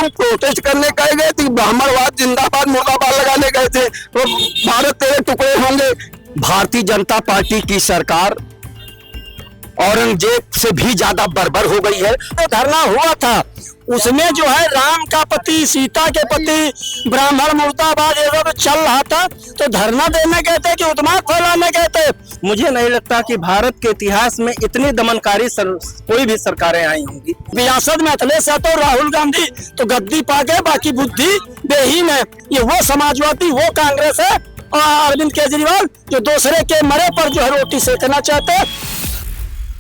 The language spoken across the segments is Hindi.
तुम प्रोटेस्ट करने कहे गए थे, ब्राह्मणवाद जिंदाबाद मुर्दाबाद लगाने गए थे, तो भारत तेरे टुकड़े होंगे। भारतीय जनता पार्टी की सरकार औरंगजेब से भी ज्यादा बर्बर हो गई है। तो धरना हुआ था, उसमें जो है राम का पति, सीता के पति, ब्राह्मण मुर्दाबाद ये सब चल रहा था, तो धरना देने गए थे कि उत्माद फैलाने गए थे। मुझे नहीं लगता कि भारत के इतिहास में इतनी दमनकारी कोई भी सरकारें आई होंगी। रियासत में अखिलेश यादव, राहुल गांधी तो गद्दी पा गए, बाकी बुद्धि बेहीन है। ये वो समाजवादी, वो कांग्रेस है, और अरविंद केजरीवाल जो दूसरे के मरे पर जो है रोटी सेकना चाहते हैं।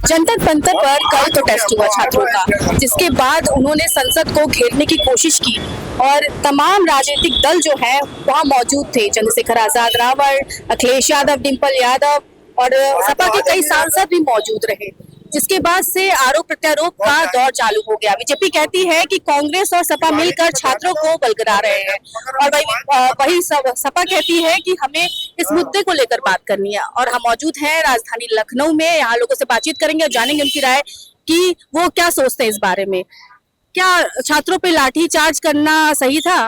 जंतर मंतर पर कल तो टेस्ट हुआ छात्रों का, जिसके बाद उन्होंने संसद को घेरने की कोशिश की और तमाम राजनीतिक दल जो हैं वहां मौजूद थे। चंद्रशेखर आजाद रावण, अखिलेश यादव, डिंपल यादव और सपा के कई सांसद भी मौजूद रहे, जिसके बाद से आरोप प्रत्यारोप का दौर चालू हो गया। बीजेपी कहती है कि कांग्रेस और सपा मिलकर छात्रों को बलगरा रहे हैं, और वही सपा कहती है कि हमें इस मुद्दे को लेकर बात करनी है। और हम मौजूद हैं राजधानी लखनऊ में, यहाँ लोगों से बातचीत करेंगे और जानेंगे उनकी राय कि वो क्या सोचते हैं इस बारे में। क्या छात्रों पे लाठी चार्ज करना सही था?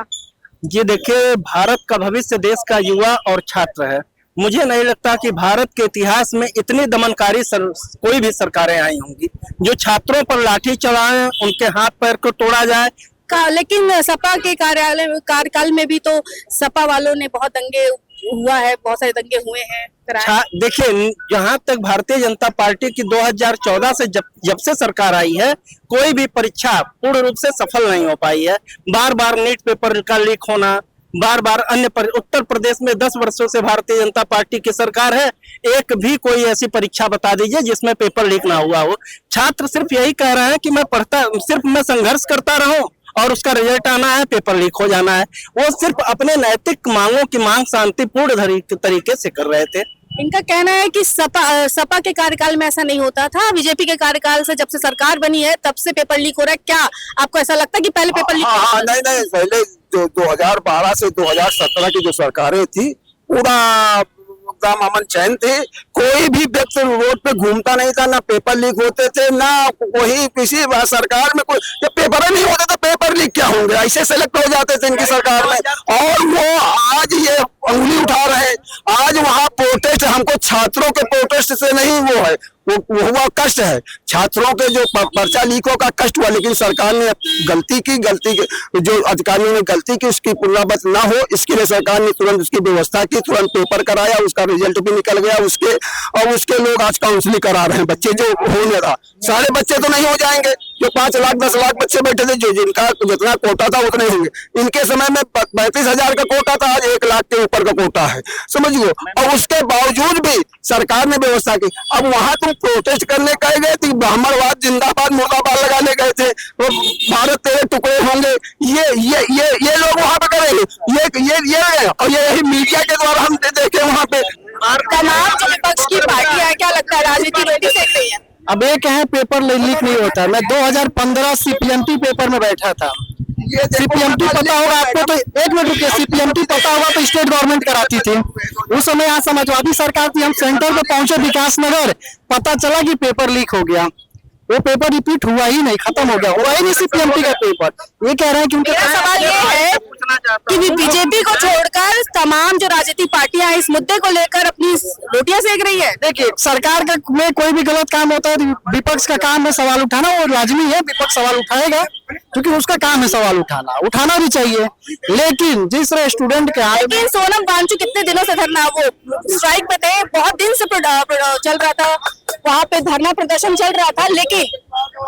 ये देखिए, भारत का भविष्य देश का युवा और छात्र है। मुझे नहीं लगता कि भारत के इतिहास में इतनी दमनकारी कोई भी सरकारें आई होंगी जो छात्रों पर लाठी चलाएं, उनके हाथ पैर को तोड़ा जाए। लेकिन सपा के कार्यकाल में भी तो सपा वालों ने बहुत दंगे हुआ है, बहुत सारे दंगे हुए हैं। देखिए, जहां तक भारतीय जनता पार्टी की 2014 से जब से सरकार आई है, कोई भी परीक्षा पूर्ण रूप से सफल नहीं हो पाई है। बार बार नीट पेपर का लीक होना, बार बार उत्तर प्रदेश में 10 वर्षों से भारतीय जनता पार्टी की सरकार है, एक भी कोई ऐसी परीक्षा बता दीजिए जिसमें पेपर लीक ना हुआ हो। छात्र सिर्फ यही कह रहे हैं कि मैं संघर्ष करता रहूं और उसका रिजल्ट आना है, पेपर लीक हो जाना है। वो सिर्फ अपने नैतिक मांगों की मांग शांतिपूर्ण तरीके से कर रहे थे। इनका कहना है कि सपा के कार्यकाल में ऐसा नहीं होता था, बीजेपी के कार्यकाल से जब से सरकार बनी है तब से पेपर लीक हो रहा है। क्या आपको ऐसा लगता है कि पहले पेपर लीक? नहीं, पहले जो 2012 से 2017 की जो सरकारें थी, पूरा एकदम अमन चैन थे। कोई भी व्यक्ति रोड पे घूमता नहीं था, ना पेपर लीक होते थे, ना कोई किसी सरकार में कोई, जब पेपर नहीं होते तो पेपर लीक क्या होंगे, ऐसे सेलेक्ट हो जाते थे इनकी सरकार में। और वो आज ये उंगली उठा रहे हैं। आज वहाँ प्रोटेस्ट, हमको छात्रों के प्रोटेस्ट से नहीं वो है, वो हुआ कष्ट है, छात्रों के जो पर्चा लीकों का कष्ट हुआ। लेकिन सरकार ने गलती की जो अधिकारियों ने गलती की उसकी पुनरावृत्ति ना हो, इसके लिए सरकार ने तुरंत उसकी व्यवस्था की, तुरंत पेपर कराया, उसका रिजल्ट भी निकल गया और उसके लोग आज काउंसलिंग करा रहे हैं। बच्चे जो होने रहा, सारे बच्चे तो नहीं हो जाएंगे, जो 5 लाख 10 लाख बच्चे बैठे थे, जो जिनका जितना कोटा था उतने होंगे। इनके समय में 35,000 का कोटा था, आज 1 लाख के ऊपर का कोटा है, समझिए। और उसके बावजूद भी सरकार ने व्यवस्था की। अब वहां तुम प्रोटेस्ट करने कहे गए थे, ब्राह्मणवाद जिंदाबाद मुर्दाबाद लगाने गए थे, तो भारत तेरे टुकड़े होंगे, ये लोग वहां पे करेंगे, और यही मीडिया के द्वारा हम देखे वहां पे। तमाम जो विपक्ष की पार्टियां हैं, क्या लगता है राजनीति रोटी सेक रही है? अब एक है पेपर लीक नहीं होता। मैं 2015 CPMT पेपर में बैठा था। CPMT पता होगा आपको, तो 1 मिनट रुकिए, CPMT पता होगा तो स्टेट गवर्नमेंट कराती थी। उस समय यहाँ समाजवादी सरकार थी, हम सेंटर पे पहुंचे विकास नगर, पता चला कि पेपर लीक हो गया। वो पेपर रिपीट हुआ ही नहीं, खत्म हो गया, हुआ ही नहीं CPMT का पेपर। ये कह रहे हैं कि उनके सवाल ये है कि बीजेपी को छोड़कर तमाम जो राजनीतिक पार्टियां इस मुद्दे को लेकर अपनी रोटियां सेक रही है। देखिए, सरकार में कोई भी गलत काम होता है तो विपक्ष का काम है सवाल उठाना, वो लाजमी है, विपक्ष सवाल उठाएगा क्योंकि उसका काम है सवाल उठाना भी चाहिए। लेकिन जिस स्टूडेंट के हाथ, लेकिन सोनम वांगचुक कितने दिनों से धरना, वो स्ट्राइक पे थे, बहुत दिन से चल रहा था, वहाँ पे धरना प्रदर्शन चल रहा था। लेकिन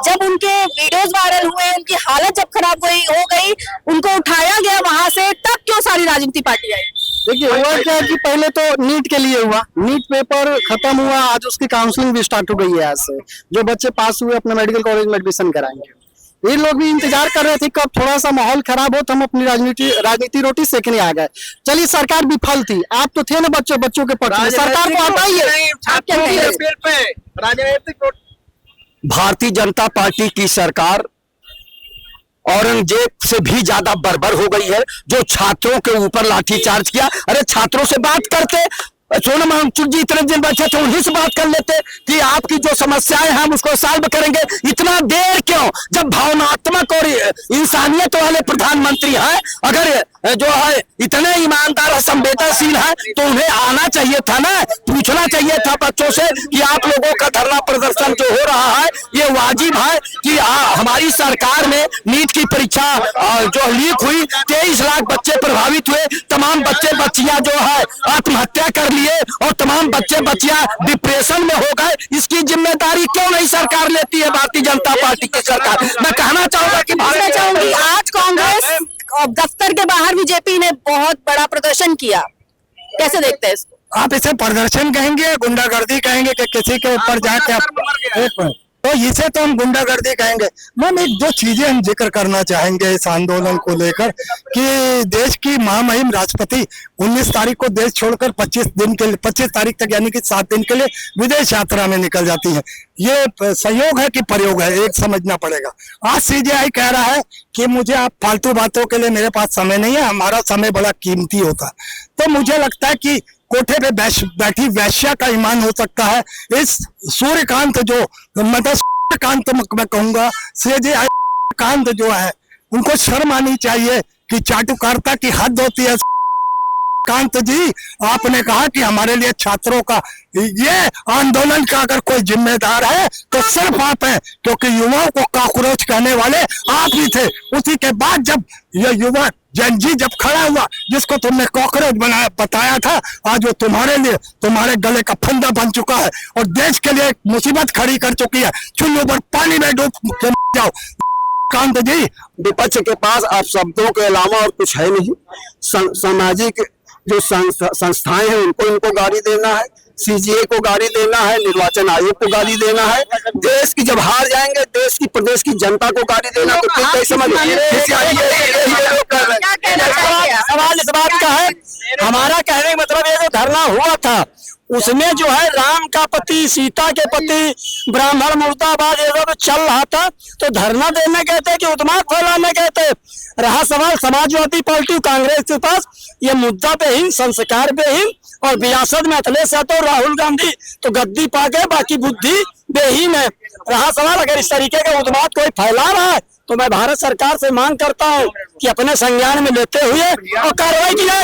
जब उनके वीडियोस वायरल हुए, उनकी हालत जब खराब हो गई, उनको उठाया गया वहां से, तब क्यों सारी राजनीतिक पार्टी आई? देखिए, हुआ क्या कि पहले तो नीट के लिए हुआ, नीट पेपर खत्म हुआ, आज उसकी काउंसलिंग भी स्टार्ट हो गई है। आज से जो बच्चे पास हुए अपने मेडिकल कॉलेज में एडमिशन कराएंगे। ये लोग भी इंतजार कर रहे थे कब थोड़ा सा माहौल खराब हो तो हम अपनी राजनीति रोटी सेकने आ गए। चलिए, सरकार विफल थी, आप तो थे ना बच्चों के पक्ष में, सरकार को हटाइए। भारतीय जनता पार्टी की सरकार औरंगजेब से भी ज्यादा बर्बर हो गई है, जो छात्रों के ऊपर लाठीचार्ज किया। अरे छात्रों से बात करते, सोनम वांगचुक जी इतने दिन बैठे थे, उन्हीं से बात कर लेते कि आपकी जो समस्याएं हैं हम उसको सॉल्व करेंगे। इतना देर क्यों? जब भावनात्मक और इंसानियत वाले प्रधानमंत्री हैं, अगर जो है इतने ईमानदार और संवेदनशील है तो उन्हें आना चाहिए था ना, पूछना चाहिए था बच्चों से कि आप लोगों का धरना प्रदर्शन जो हो रहा है ये वाजिब है कि हमारी सरकार ने नीट की परीक्षा जो लीक हुई, 23 लाख बच्चे प्रभावित हुए, तमाम बच्चे बच्चियां जो है आत्महत्या कर लिए और तमाम बच्चे बच्चियां डिप्रेशन में हो गए, इसकी जिम्मेदारी क्यों नहीं सरकार लेती है, भारतीय जनता पार्टी की सरकार। मैं कहना चाहूंगा कि आज कांग्रेस दफ्तर के बाहर बीजेपी ने बहुत बड़ा प्रदर्शन किया, कैसे देखते हैं इसको? आप इसे प्रदर्शन कहेंगे, गुंडागर्दी कहेंगे कि किसी के ऊपर जाके तो इसे तो हम गुंडागर्दी कहेंगे। मैम एक दो चीजें हम जिक्र करना चाहेंगे इस आंदोलन को लेकर कि देश की महामहिम राष्ट्रपति 19 तारीख को देश छोड़कर 25 तारीख तक यानी कि 7 दिन के लिए विदेश यात्रा में निकल जाती है। ये संयोग है कि प्रयोग है, एक समझना पड़ेगा। आज सीजेआई कह रहा है कि मुझे आप फालतू बातों के लिए मेरे पास समय नहीं है, हमारा समय बड़ा कीमती होता है। तो मुझे लगता है कि कोठे पे बैठी वैश्या का ईमान हो सकता है। इस सूर्यकांत जो मतलब सूर्यकांत मैं कहूंगा, सीजेआई कांत जो है उनको शर्म आनी चाहिए कि चाटुकारिता की हद होती है। कांत जी, आपने कहा कि हमारे लिए छात्रों का ये आंदोलन का अगर कोई जिम्मेदार है तो सिर्फ आप हैं, क्योंकि युवाओं को कॉकरोच कहने वाले आप ही थे। उसी के बाद जब ये युवा जनजी जब खड़ा हुआ, जिसको तुमने कॉकरोच बताया था, आज वो तुम्हारे लिए तुम्हारे गले का फंदा बन चुका है और देश के लिए मुसीबत खड़ी कर चुकी है। चुल्लू पर पानी में डूब के जाओ। कांत जी, विपक्ष के पास आप शब्दों के अलावा और कुछ है नहीं। सामाजिक जो संस्थाएं हैं उनको गाली देना है, सीजीए को गाली देना है, निर्वाचन आयोग को गाली देना है। देश की जब हार जाएंगे देश की प्रदेश की जनता को गाली देना तो फिर कैसे सवाल इस बात का है, हमारा कहने का मतलब ये जो धरना हुआ था उसमें जो है राम का पति, सीता के पति, ब्राह्मण मुर्दाबाद ये सब चल रहा था, तो धरना देने गए थे कि उत्माद फैलाने गए थे। रहा सवाल समाजवादी पार्टी कांग्रेस के पास, ये मुद्दा पे ही, संस्कार पे ही और विरासत में अखिलेश यादव, राहुल गांधी तो गद्दी पा गए, बाकी बुद्धि बेहीन है। रहा सवाल अगर इस तरीके का उत्माद कोई फैला रहा है तो मैं भारत सरकार से मांग करता हूँ कि अपने संज्ञान में लेते हुए और कार्रवाई की जाए।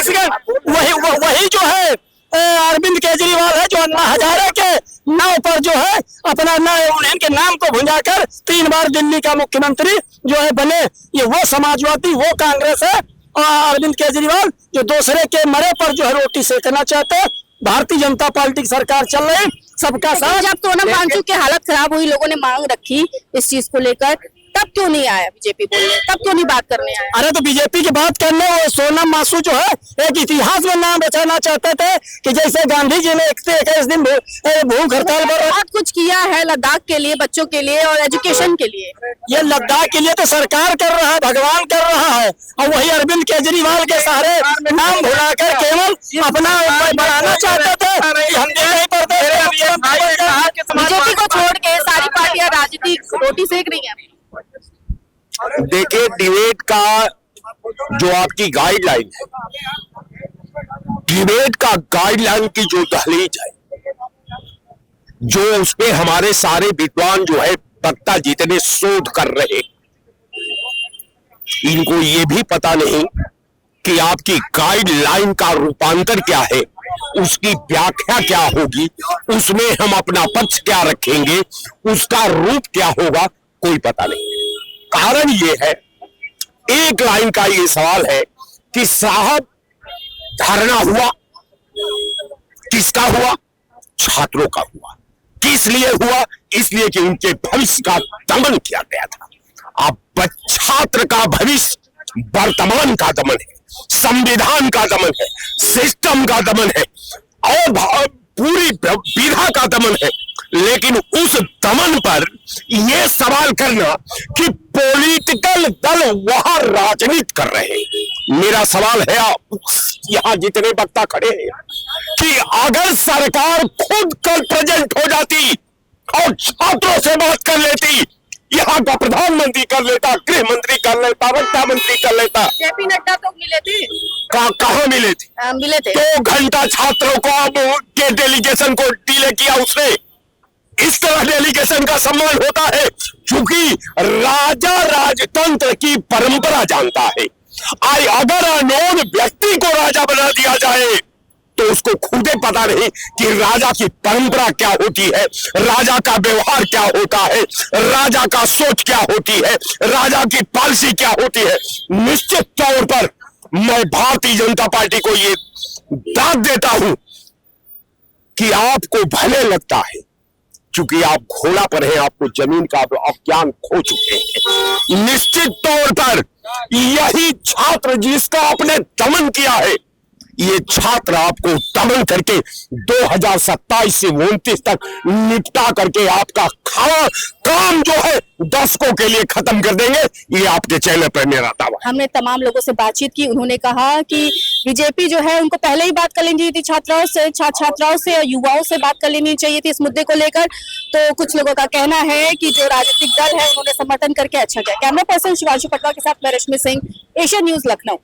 वही जो है अरविंद केजरीवाल है जो अन्ना हजारे के नाव पर जो है अपना उनके नाम को भुंजाकर 3 बार दिल्ली का मुख्यमंत्री जो है बने। ये वो समाजवादी, वो कांग्रेस है और अरविंद केजरीवाल जो दूसरे के मरे पर जो है रोटी सेकना चाहते हैं। भारतीय जनता पार्टी की सरकार चल रही, सबका साथ। जब सोनम वांगचुक की हालत खराब हुई, लोगों ने मांग रखी इस चीज को लेकर, तब क्यों नहीं आया बीजेपी बोलने, तब क्यों नहीं बात करने आया? अरे तो बीजेपी की बात करने वो सोनम वांगचुक जो है एक इतिहास में नाम बचाना चाहते थे कि जैसे गांधी जी ने 21 दिन भूख हड़ताल पर बहुत कुछ किया है लद्दाख के लिए, बच्चों के लिए और एजुकेशन के लिए। ये लद्दाख के लिए तो सरकार कर रहा है, भगवान कर रहा है, और वही अरविंद केजरीवाल के सहारे नाम भुलाकर केवल अपना बढ़ाना चाहते थे। हम नहीं पढ़ते, बीजेपी को छोड़ के सारी पार्टियां राजनीतिक रोटी सेक रही है। देखिए, डिबेट का जो आपकी गाइडलाइन है, डिबेट का गाइडलाइन की जो दहलीज है, जो उसपे हमारे सारे विद्वान जो है वक्ता जितने शोध कर रहे, इनको ये भी पता नहीं कि आपकी गाइडलाइन का रूपांतर क्या है, उसकी व्याख्या क्या होगी, उसमें हम अपना पक्ष क्या रखेंगे, उसका रूप क्या होगा, कोई पता नहीं। कारण ये है, एक लाइन का ये सवाल है कि साहब धरना हुआ, किसका हुआ? छात्रों का हुआ। किस लिए हुआ? इसलिए कि उनके भविष्य का दमन किया गया था। अब छात्र का भविष्य वर्तमान का दमन है, संविधान का दमन है, सिस्टम का दमन है और पूरी विधा का दमन है। लेकिन उस दमन पर यह सवाल करना कि पॉलिटिकल दल वहां राजनीति कर रहे हैं, मेरा सवाल है यहां जितने वक्ता खड़े हैं कि अगर सरकार खुद कल प्रेजेंट हो जाती और छात्रों से बात कर लेती, यहाँ का प्रधानमंत्री कर लेता, गृह मंत्री कर लेता, रक्षा मंत्री कर लेता। जेपी नड्डा तो मिले थे, कहाँ मिले थे? मिले थे 2 घंटा छात्रों को के डेलीगेशन को डिले किया उसने। इस तरह डेलीगेशन का सम्मान होता है, क्योंकि राजा राजतंत्र की परंपरा जानता है। अगर अनोन व्यक्ति को राजा बना दिया जाए तो उसको खुद ही पता नहीं कि राजा की परंपरा क्या होती है, राजा का व्यवहार क्या होता है, राजा का सोच क्या होती है, राजा की पॉलिसी क्या होती है। निश्चित तौर पर मैं भारतीय जनता पार्टी को ये दाद देता हूं कि आपको भले लगता है, क्योंकि आप घोड़ा पर हैं, आपको जमीन का आप ज्ञान खो चुके हैं। निश्चित तौर पर यही छात्र जिसका आपने दमन किया है, ये छात्र आपको दमन करके 2027 से 29 तक निपटा करके आपका काम जो है दशकों के लिए खत्म कर देंगे। ये आपके चैनल पर मेरा दावा। हमने तमाम लोगों से बातचीत की, उन्होंने कहा कि बीजेपी जो है उनको पहले ही बात कर लेनी चाहिए थी, छात्राओं से युवाओं से बात कर लेनी चाहिए थी इस मुद्दे को लेकर। तो कुछ लोगों का कहना है कि जो राजनीतिक दल है उन्होंने समर्थन करके अच्छा किया। कैमरा पर्सन शिवांशु पटवा के साथ मैं रश्मि सिंह, एशियन न्यूज लखनऊ।